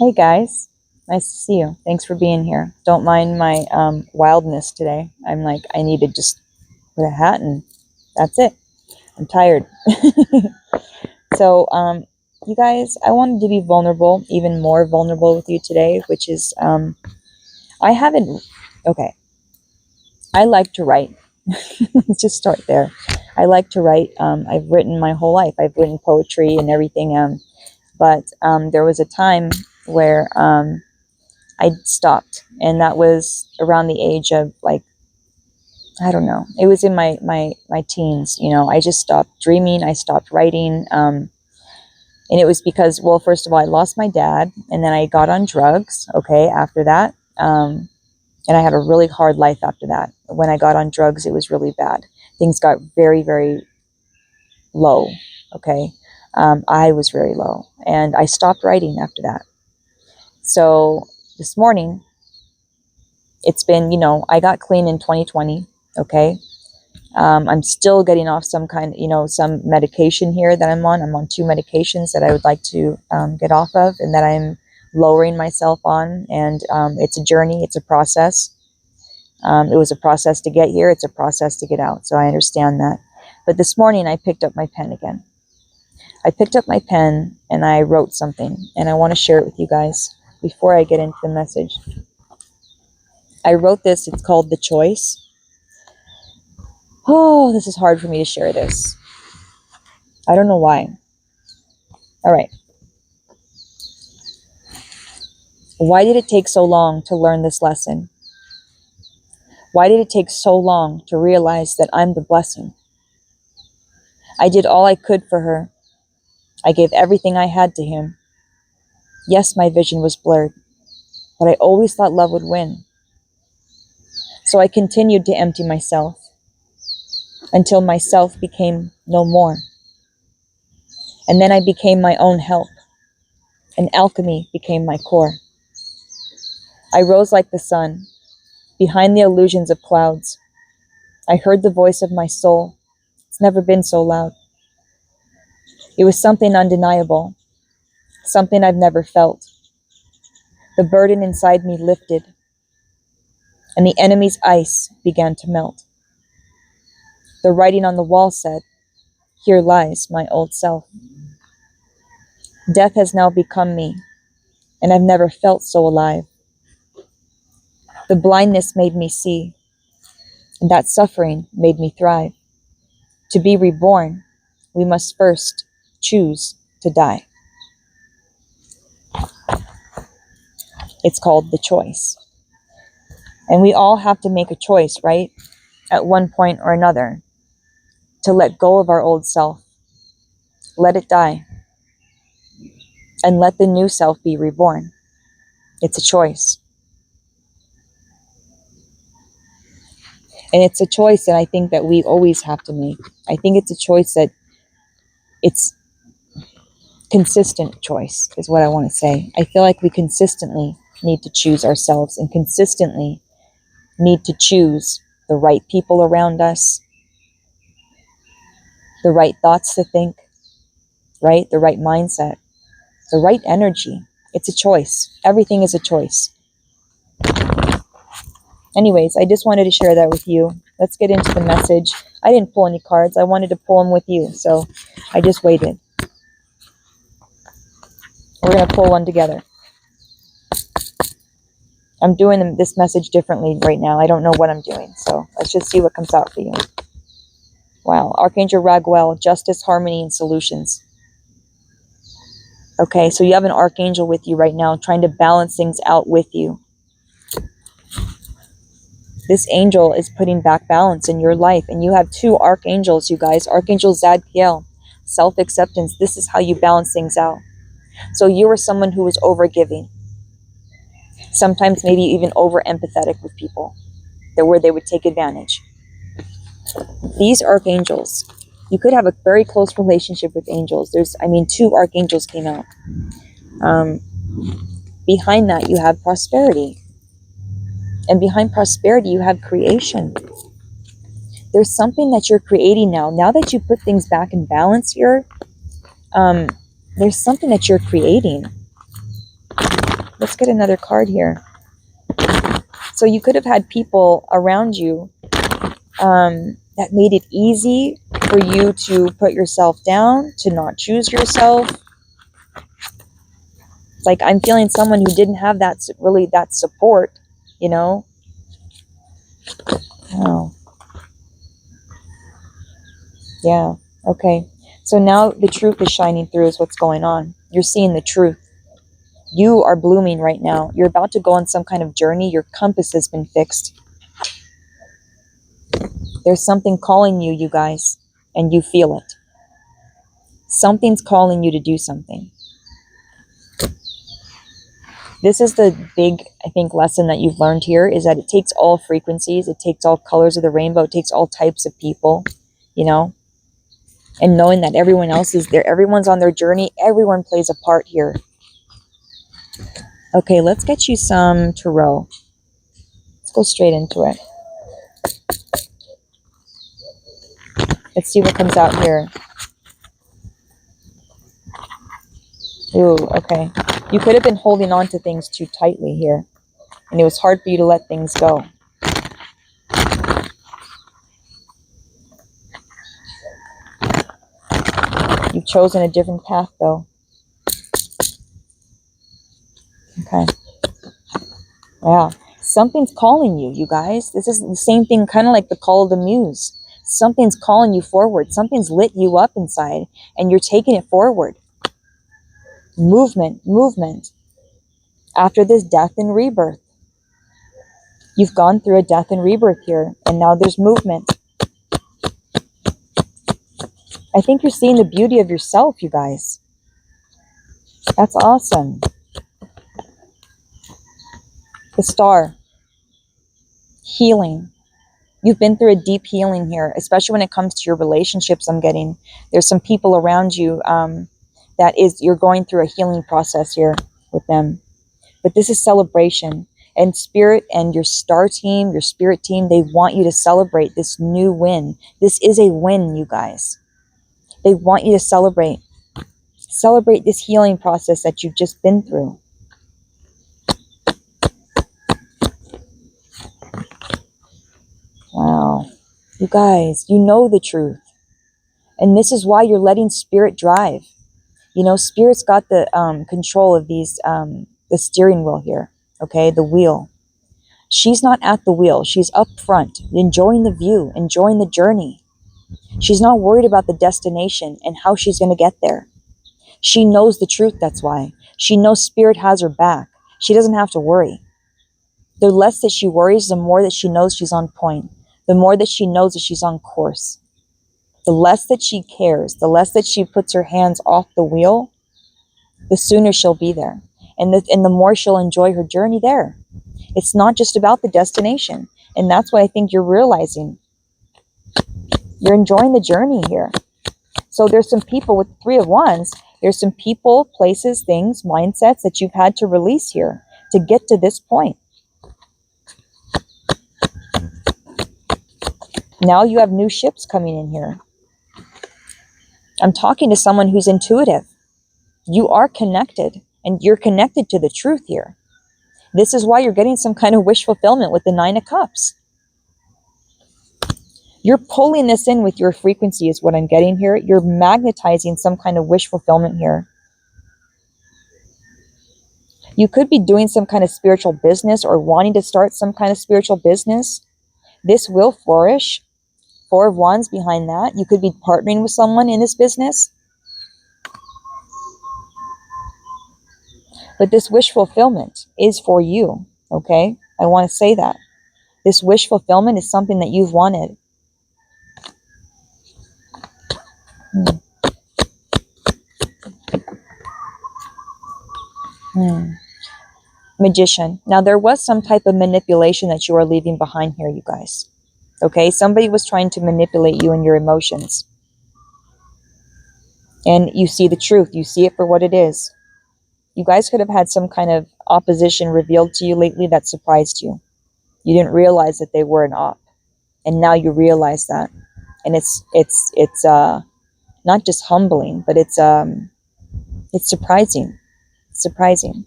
Hey guys, nice to see you. Thanks for being here. Don't mind my wildness today. I'm like, I need to just put a hat and that's it. I'm tired. So, you guys, I wanted to be vulnerable, even more vulnerable with you today, which is, I haven't, okay, I like to write. Let's just start there. I like to write. I've written my whole life. I've written poetry and everything. But there was a time where I stopped, and that was around the age of like, I don't know. It was in my teens. I just stopped dreaming. I stopped writing, and it was because, well, first of all, I lost my dad, and then I got on drugs. Okay, after that, and I had a really hard life after that. When I got on drugs, it was really bad. Things got very, very low. Okay, I was very low, and I stopped writing after that. So this morning, it's been, I got clean in 2020. Okay. I'm still getting off some kind, some medication here that I'm on. I'm on 2 medications that I would like to get off of, and that I'm lowering myself on. And it's a journey. It's a process. It was a process to get here. It's a process to get out. So I understand that. But this morning I picked up my pen again. I picked up my pen and I wrote something, and I want to share it with you guys before I get into the message. I wrote this. It's called The Choice. Oh, this is hard for me to share this. I don't know why. All right. Why did it take so long to learn this lesson? Why did it take so long to realize that I'm the blessing? I did all I could for her. I gave everything I had to him. Yes, my vision was blurred, but I always thought love would win. So I continued to empty myself until myself became no more. And then I became my own help, and alchemy became my core. I rose like the sun, behind the illusions of clouds. I heard the voice of my soul. It's never been so loud. It was something undeniable, something I've never felt. The burden inside me lifted, and the enemy's ice began to melt. The writing on the wall said, "Here lies my old self." Death has now become me, and I've never felt so alive. The blindness made me see, and that suffering made me thrive. To be reborn, we must first choose to die. It's called The Choice. And we all have to make a choice, right? At one point or another, to let go of our old self, let it die, and let the new self be reborn. It's a choice. And it's a choice that I think that we always have to make. I think it's a choice that it's consistent choice is what I want to say. I feel like we consistently need to choose ourselves, and consistently need to choose the right people around us, the right thoughts to think, right? The right mindset, the right energy. It's a choice. Everything is a choice. Anyways, I just wanted to share that with you. Let's get into the message. I didn't pull any cards. I wanted to pull them with you, so I just waited. We're going to pull one together. I'm doing this message differently right now. I don't know what I'm doing, so let's just see what comes out for you. Wow. Archangel Raguel, justice, harmony, and solutions. Okay, so you have an archangel with you right now trying to balance things out with you. This angel is putting back balance in your life, and you have 2 archangels, you guys. Archangel Zadkiel, self-acceptance. This is how you balance things out. So you were someone who was over-giving. Sometimes maybe even over-empathetic with people, where they would take advantage. These archangels, you could have a very close relationship with angels. 2 archangels came out. Behind that, you have prosperity. And behind prosperity, you have creation. There's something that you're creating now. Now that you put things back in balance here, there's something that you're creating. Let's get another card here. So you could have had people around you that made it easy for you to put yourself down, to not choose yourself. It's like I'm feeling someone who didn't have that support, you know. Oh, yeah. Okay. So now the truth is shining through is what's going on. You're seeing the truth. You are blooming right now. You're about to go on some kind of journey. Your compass has been fixed. There's something calling you, you guys, and you feel it. Something's calling you to do something. This is the big, I think, lesson that you've learned here, is that it takes all frequencies. It takes all colors of the rainbow. It takes all types of people, you know, and knowing that everyone else is there. Everyone's on their journey. Everyone plays a part here. Okay, let's get you some tarot. Let's go straight into it. Let's see what comes out here. Ooh, okay. You could have been holding on to things too tightly here, and it was hard for you to let things go. You've chosen a different path, though. Okay. Yeah. Something's calling you, you guys. This is the same thing, kind of like the call of the muse. Something's calling you forward. Something's lit you up inside, and you're taking it forward. Movement, movement. After this death and rebirth. You've gone through a death and rebirth here, and now there's movement. I think you're seeing the beauty of yourself, you guys. That's awesome. The star. Healing. You've been through a deep healing here, especially when it comes to your relationships. I'm getting there's some people around you you're going through a healing process here with them. But this is celebration. And spirit and your star team, your spirit team, they want you to celebrate this new win. This is a win, you guys. They want you to celebrate. Celebrate this healing process that you've just been through. Wow. You guys, you know the truth. And this is why you're letting spirit drive. You know, spirit's got the control of these, the steering wheel here. Okay, the wheel. She's not at the wheel. She's up front, enjoying the view, enjoying the journey. She's not worried about the destination and how she's going to get there. She knows the truth, that's why. She knows spirit has her back. She doesn't have to worry. The less that she worries, the more that she knows she's on point. The more that she knows that she's on course. The less that she cares, the less that she puts her hands off the wheel, the sooner she'll be there. And the more she'll enjoy her journey there. It's not just about the destination. And that's what I think you're realizing. You're enjoying the journey here. So there's some people with 3 of Wands. There's some people, places, things, mindsets that you've had to release here to get to this point. Now you have new ships coming in here. I'm talking to someone who's intuitive. You are connected, and you're connected to the truth here. This is why you're getting some kind of wish fulfillment with the 9 of Cups. You're pulling this in with your frequency is what I'm getting here. You're magnetizing some kind of wish fulfillment here. You could be doing some kind of spiritual business or wanting to start some kind of spiritual business. This will flourish. 4 of Wands behind that. You could be partnering with someone in this business. But this wish fulfillment is for you, okay? I want to say that. This wish fulfillment is something that you've wanted. Magician. Now, there was some type of manipulation that you are leaving behind here, you guys. Okay? Somebody was trying to manipulate you and your emotions. And you see the truth. You see it for what it is. You guys could have had some kind of opposition revealed to you lately that surprised you. You didn't realize that they were an op. And now you realize that. And it's not just humbling, but it's surprising. It's surprising.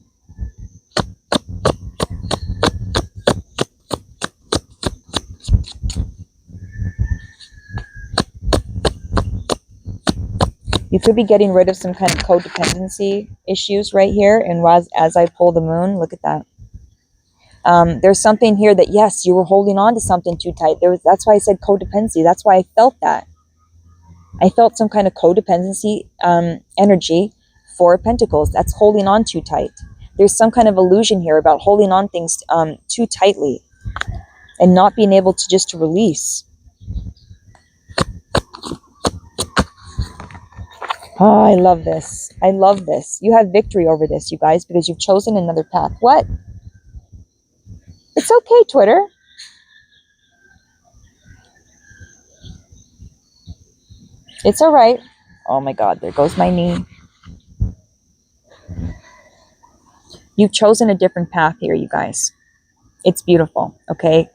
could be getting rid of some kind of codependency issues right here. And as I pull the moon, look at that. There's something here that, yes, you were holding on to something too tight. That's why I said codependency. That's why I felt that. I felt some kind of codependency energy for Pentacles. That's holding on too tight. There's some kind of illusion here about holding on things too tightly and not being able to just to release. Oh, I love this. I love this. You have victory over this, you guys, because you've chosen another path. What? It's okay, Twitter. It's all right. Oh my God, there goes my knee. You've chosen a different path here, you guys. It's beautiful, okay?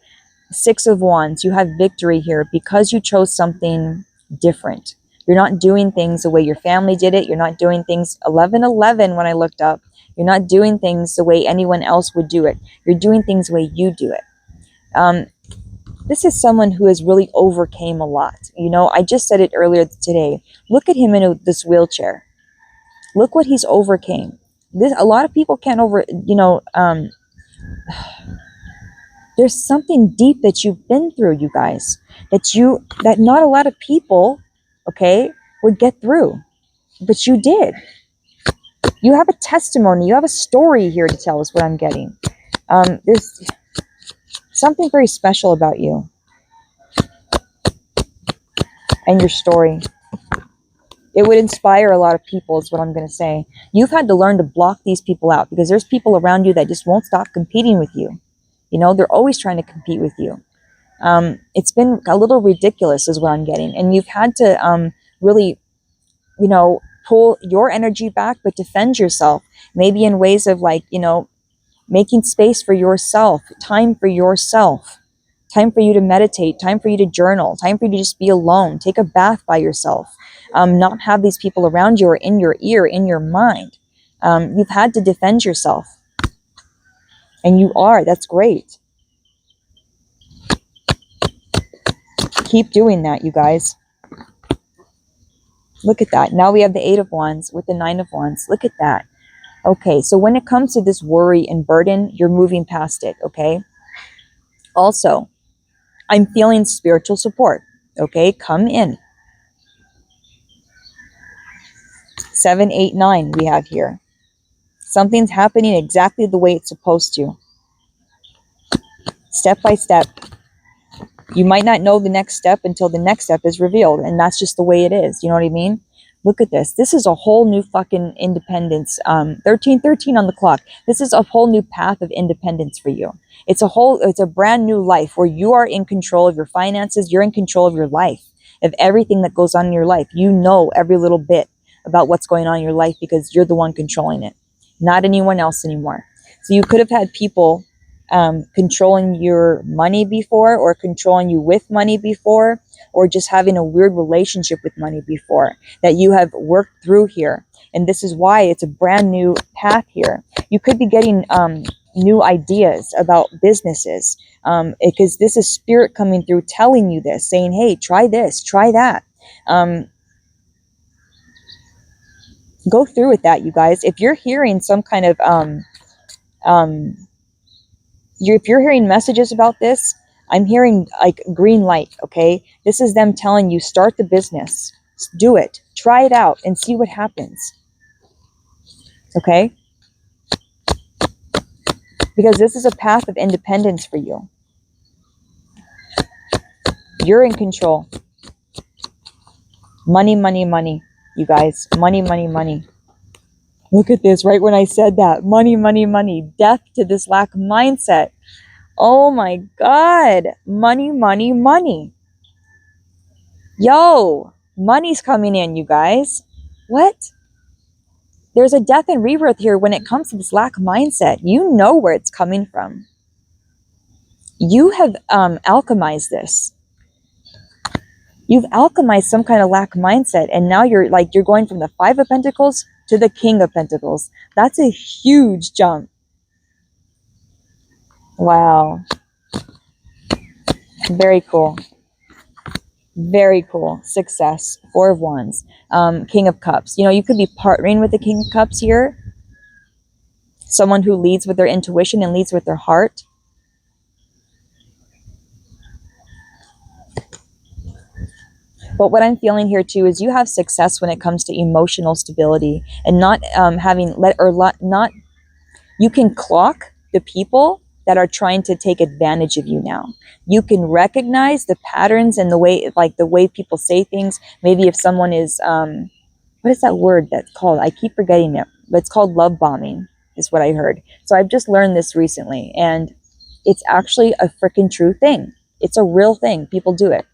6 of Wands, you have victory here because you chose something different. You're not doing things the way your family did it. You're not doing things 11-11 when I looked up. You're not doing things the way anyone else would do it. You're doing things the way you do it. This is someone who has really overcame a lot. You know, I just said it earlier today. Look at him in this wheelchair. Look what he's overcame. A lot of people can't there's something deep that you've been through, you guys, that not a lot of people, okay, would get through, but you did. You have a testimony. You have a story here to tell us what I'm getting. There's something very special about you and your story. It would inspire a lot of people is what I'm going to say. You've had to learn to block these people out because there's people around you that just won't stop competing with you. You know, they're always trying to compete with you. It's been a little ridiculous is what I'm getting. And you've had to really, you know, pull your energy back, but defend yourself. Maybe in ways of like, you know, making space for yourself, time for yourself, time for you to meditate, time for you to journal, time for you to just be alone, take a bath by yourself, not have these people around you or in your ear, in your mind. You've had to defend yourself. And you are. That's great. Keep doing that, you guys. Look at that. Now we have the 8 of Wands with the 9 of Wands. Look at that. Okay, so when it comes to this worry and burden, you're moving past it, okay? Also, I'm feeling spiritual support, okay? Come in. 7, 8, 9 we have here. Something's happening exactly the way it's supposed to. Step by step. You might not know the next step until the next step is revealed, and that's just the way it is. You know what I mean? Look at this. This is a whole new fucking independence. 1313 on the clock. This is a whole new path of independence for you. It's a brand new life where you are in control of your finances. You're in control of your life, of everything that goes on in your life. You know every little bit about what's going on in your life because you're the one controlling it, not anyone else anymore. So you could have had people controlling your money before, or controlling you with money before, or just having a weird relationship with money before that you have worked through here. And this is why it's a brand new path here. You could be getting new ideas about businesses because this is spirit coming through telling you this, saying, hey, try this, try that. Go through with that, you guys. If you're hearing some kind of if you're hearing messages about this, I'm hearing like green light, okay? This is them telling you, start the business. Do it. Try it out and see what happens. Okay? Because this is a path of independence for you. You're in control. Money, money, money, you guys. Money, money, money. Look at this, right when I said that. Money, money, money. Death to this lack mindset. Oh my God. Money, money, money. Yo, money's coming in, you guys. What? There's a death and rebirth here when it comes to this lack mindset. You know where it's coming from. You have alchemized this. You've alchemized some kind of lack mindset, and now you're going from the 5 of Pentacles to the King of Pentacles. That's a huge jump. Wow. Very cool. Very cool. Success. Four of Wands. King of Cups. You know, you could be partnering with the King of Cups here. Someone who leads with their intuition and leads with their heart. But what I'm feeling here too is you have success when it comes to emotional stability and not not. You can clock the people that are trying to take advantage of you now. You can recognize the patterns and the way, like the way people say things. Maybe if someone is, what is that word that's called? I keep forgetting it, but it's called love bombing, is what I heard. So I've just learned this recently, and it's actually a freaking true thing. It's a real thing. People do it.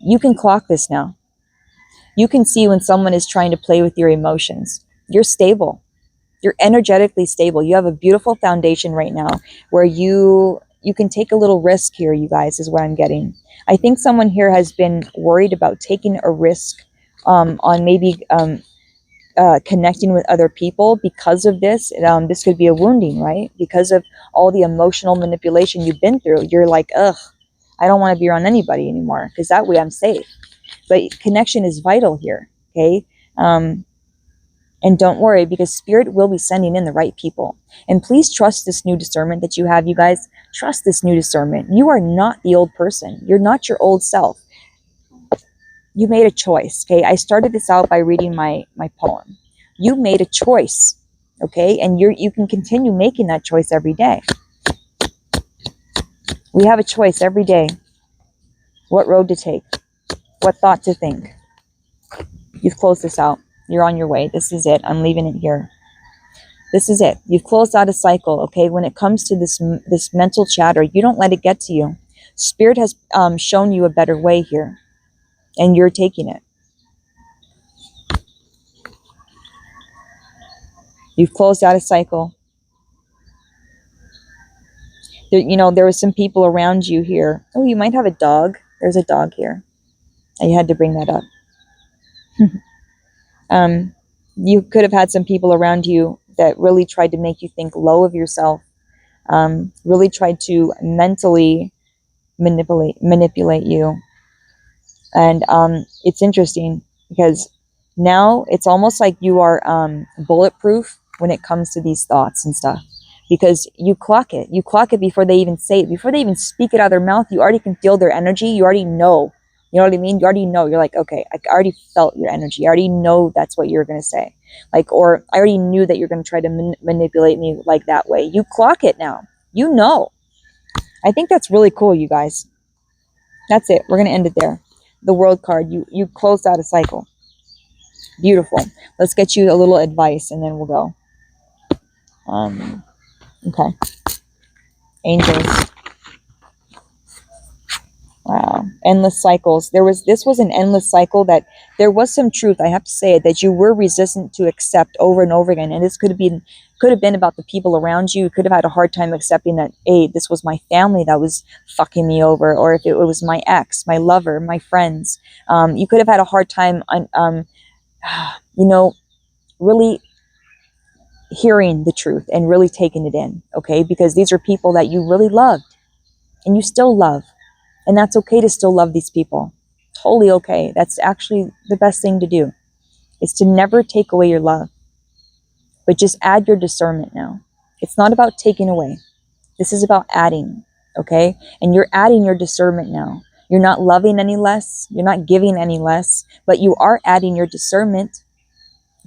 You can clock this now. You can see when someone is trying to play with your emotions. You're stable. You're energetically stable. You have a beautiful foundation right now where you can take a little risk here, you guys, is what I'm getting. I think someone here has been worried about taking a risk on maybe connecting with other people because of this. This could be a wounding, right? Because of all the emotional manipulation you've been through. You're like, ugh, I don't want to be around anybody anymore because that way I'm safe. But connection is vital here, okay? And don't worry, because Spirit will be sending in the right people. And please trust this new discernment that you have, you guys. Trust this new discernment. You are not the old person. You're not your old self. You made a choice, okay? I started this out by reading my poem. You made a choice, okay? And you can continue making that choice every day. We have a choice every day. What road to take. What thought to think. You've closed this out. You're on your way. This is it. I'm leaving it here. This is it. You've closed out a cycle, okay? When it comes to this mental chatter, you don't let it get to you. Spirit has shown you a better way here, and you're taking it. You've closed out a cycle. There was some people around you here. Oh, you might have a dog. There's a dog here. I had to bring that up. You could have had some people around you that really tried to make you think low of yourself, really tried to mentally manipulate you. And it's interesting because now it's almost like you are bulletproof when it comes to these thoughts and stuff, because you clock it. You clock it before they even say it, before they even speak it out of their mouth. You already can feel their energy. You already know. You know what I mean? You already know. You're like, okay, I already felt your energy. I already know that's what you're going to say. Like, or I already knew that you're going to try to manipulate me like that way. You clock it now. You know. I think that's really cool, you guys. That's it. We're going to end it there. The World card. You closed out a cycle. Beautiful. Let's get you a little advice and then we'll go. Okay. Angels. Wow. Endless cycles. This was an endless cycle that there was some truth, I have to say it, that you were resistant to accept over and over again. And this could have been about the people around you. You could have had a hard time accepting that, hey, this was my family that was fucking me over, or if it was my ex, my lover, my friends. You could have had a hard time really hearing the truth and really taking it in, okay? Because these are people that you really loved and you still love. And that's okay to still love these people. Totally okay. That's actually the best thing to do, is to never take away your love, but just add your discernment now. It's not about taking away. This is about adding, okay? And you're adding your discernment now. You're not loving any less. You're not giving any less, but you are adding your discernment,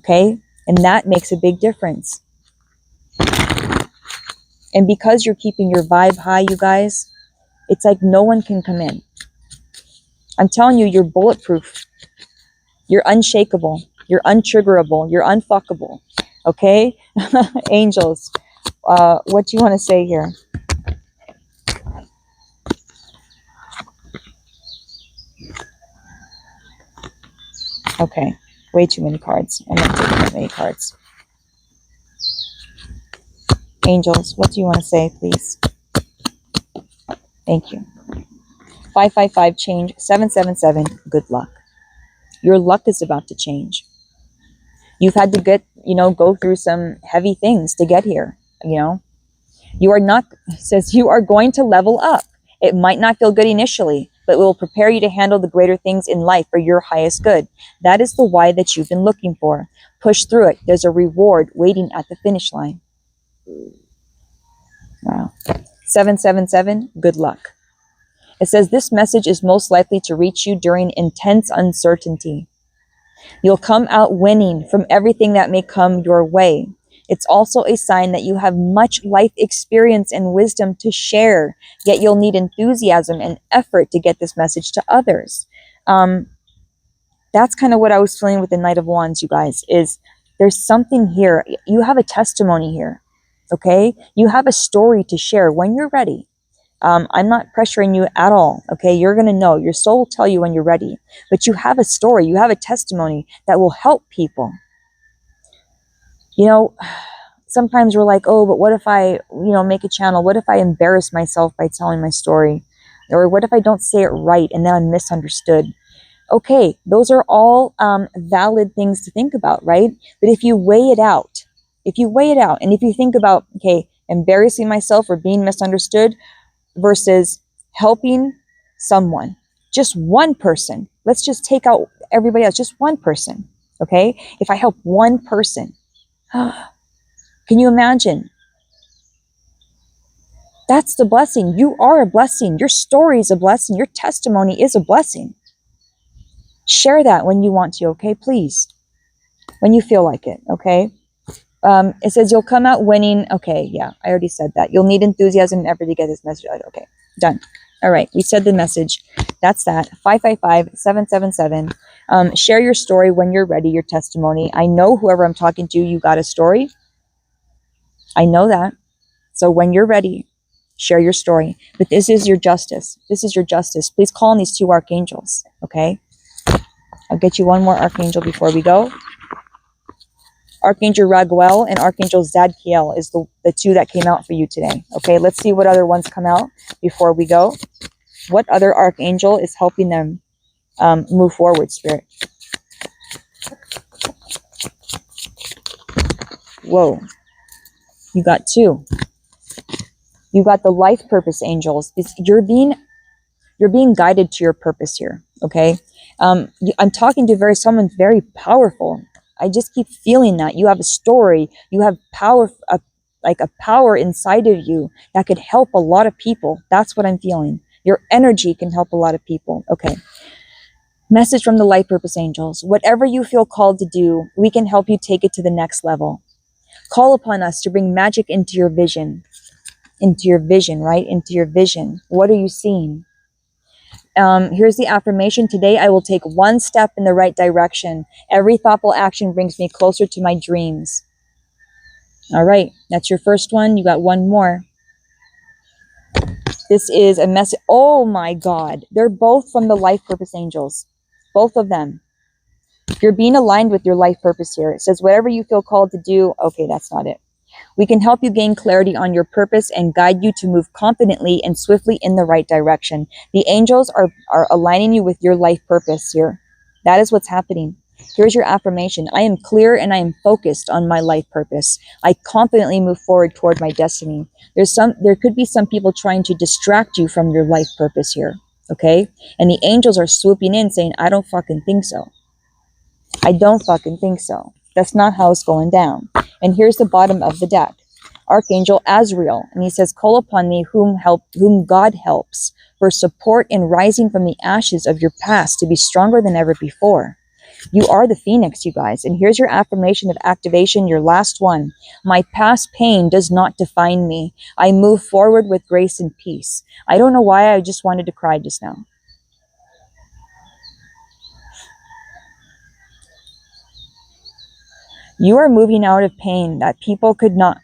okay? And that makes a big difference. And because you're keeping your vibe high, you guys, it's like no one can come in. I'm telling you, you're bulletproof. You're unshakable. You're untriggerable. You're unfuckable. Okay? Angels, what do you want to say here? Okay. Way too many cards. I'm not taking that many cards. Angels, what do you want to say, please? Thank you. 555 change. 777 good luck. Your luck is about to change. You've had to go through some heavy things to get here. You are not, it says you are going to level up. It might not feel good initially, but it will prepare you to handle the greater things in life for your highest good. That is the why that you've been looking for. Push through it. There's a reward waiting at the finish line. Wow. 777, good luck. It says this message is most likely to reach you during intense uncertainty. You'll come out winning from everything that may come your way. It's also a sign that you have much life experience and wisdom to share, yet you'll need enthusiasm and effort to get this message to others. That's kind of what I was feeling with the Knight of Wands, you guys, is there's something here. You have a testimony here, okay? You have a story to share when you're ready. I'm not pressuring you at all, okay? You're going to know. Your soul will tell you when you're ready. But you have a story. You have a testimony that will help people. You know, sometimes we're like, oh, but what if I, make a channel? What if I embarrass myself by telling my story? Or what if I don't say it right and then I'm misunderstood? Okay, those are all valid things to think about, right? But if you weigh it out, and if you think about, okay, embarrassing myself or being misunderstood versus helping someone, just one person, let's just take out everybody else, just one person, okay? If I help one person, can you imagine? That's the blessing. You are a blessing. Your story is a blessing. Your testimony is a blessing. Share that when you want to, okay? Please. When you feel like it, okay? It says you'll come out winning. Okay, yeah, I already said that. You'll need enthusiasm and effort to get this message out. Okay, done. All right, we said the message. That's that. 555-777. Share your story when you're ready, your testimony. I know whoever I'm talking to, you got a story. I know that. So when you're ready, share your story. But this is your justice. This is your justice. Please call on these two archangels, okay? I'll get you one more archangel before we go. Archangel Raguel and Archangel Zadkiel is the two that came out for you today. Okay, let's see what other ones come out before we go. What other archangel is helping them move forward, Spirit? Whoa. You got two. You got the life purpose angels. You're being guided to your purpose here, okay? I'm talking to someone very powerful. I just keep feeling that. You have a story. You have power, like a power inside of you that could help a lot of people. That's what I'm feeling. Your energy can help a lot of people. Okay. Message from the life purpose angels. Whatever you feel called to do, we can help you take it to the next level. Call upon us to bring magic into your vision. Into your vision, right? Into your vision. What are you seeing? Here's the affirmation. Today, I will take one step in the right direction. Every thoughtful action brings me closer to my dreams. All right, that's your first one. You got one more. This is a message. Oh my God. They're both from the life purpose angels. Both of them. You're being aligned with your life purpose here. It says, whatever you feel called to do. Okay, that's not it. We can help you gain clarity on your purpose and guide you to move confidently and swiftly in the right direction. The angels are aligning you with your life purpose here. That is what's happening. Here's your affirmation. I am clear and I am focused on my life purpose. I confidently move forward toward my destiny. There could be some people trying to distract you from your life purpose here. Okay? And the angels are swooping in saying, I don't fucking think so. I don't fucking think so. That's not how it's going down. And here's the bottom of the deck. Archangel Azrael. And he says, call upon me whom God helps for support in rising from the ashes of your past to be stronger than ever before. You are the phoenix, you guys. And here's your affirmation of activation, your last one. My past pain does not define me. I move forward with grace and peace. I don't know why I just wanted to cry just now. You are moving out of pain that people could not,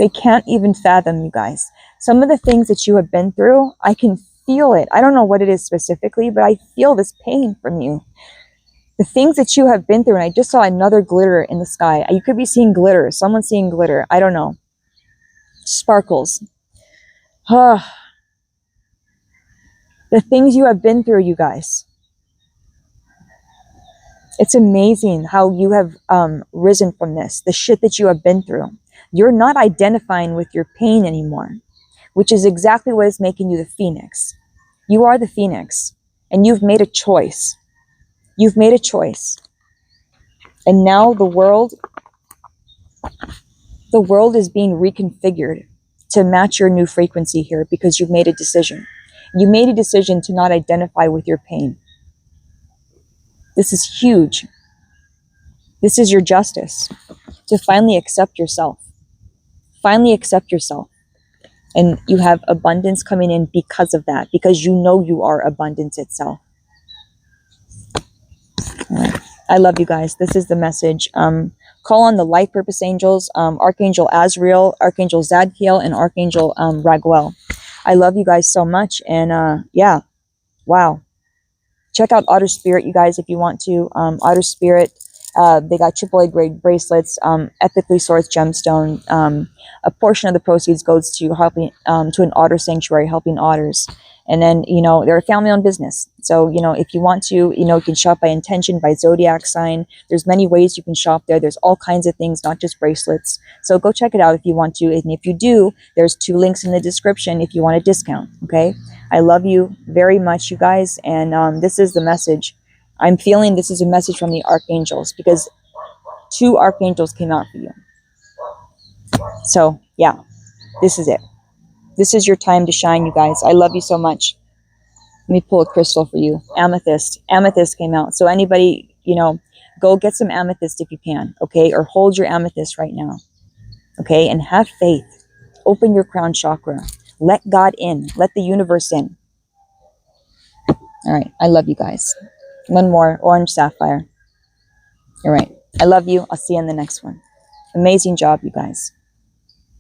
they can't even fathom, you guys. Some of the things that you have been through, I can feel it. I don't know what it is specifically, but I feel this pain from you. The things that you have been through, and I just saw another glitter in the sky. You could be seeing glitter. Someone's seeing glitter. I don't know. Sparkles. The things you have been through, you guys. It's amazing how you have risen from this, the shit that you have been through. You're not identifying with your pain anymore, which is exactly what is making you the phoenix. You are the phoenix, and you've made a choice. You've made a choice. And now the world is being reconfigured to match your new frequency here because you've made a decision. You made a decision to not identify with your pain. This is huge. This is your justice, to finally accept yourself. Finally accept yourself. And you have abundance coming in because of that, because you know you are abundance itself. All right. I love you guys. This is the message. Call on the life purpose angels, Archangel Azrael, Archangel Zadkiel, and Archangel Raguel. I love you guys so much. And yeah, wow. Check out Otter Spirit, you guys, if you want to. Otter Spirit, they got AAA grade bracelets, ethically sourced gemstone. A portion of the proceeds goes to helping to an otter sanctuary, helping otters. And then, you know, they're a family-owned business. So, you know, if you want to, you know, you can shop by intention, by zodiac sign. There's many ways you can shop there. There's all kinds of things, not just bracelets. So go check it out if you want to. And if you do, there's 2 links in the description if you want a discount. Okay. I love you very much, you guys. And this is the message. I'm feeling this is a message from the archangels because 2 archangels came out for you. So yeah, this is it. This is your time to shine, you guys. I love you so much. Let me pull a crystal for you. Amethyst. Amethyst came out. So anybody, you know, go get some amethyst if you can, okay? Or hold your amethyst right now, okay? And have faith. Open your crown chakra. Let God in. Let the universe in. All right. I love you guys. One more. Orange sapphire. All right. I love you. I'll see you in the next one. Amazing job, you guys.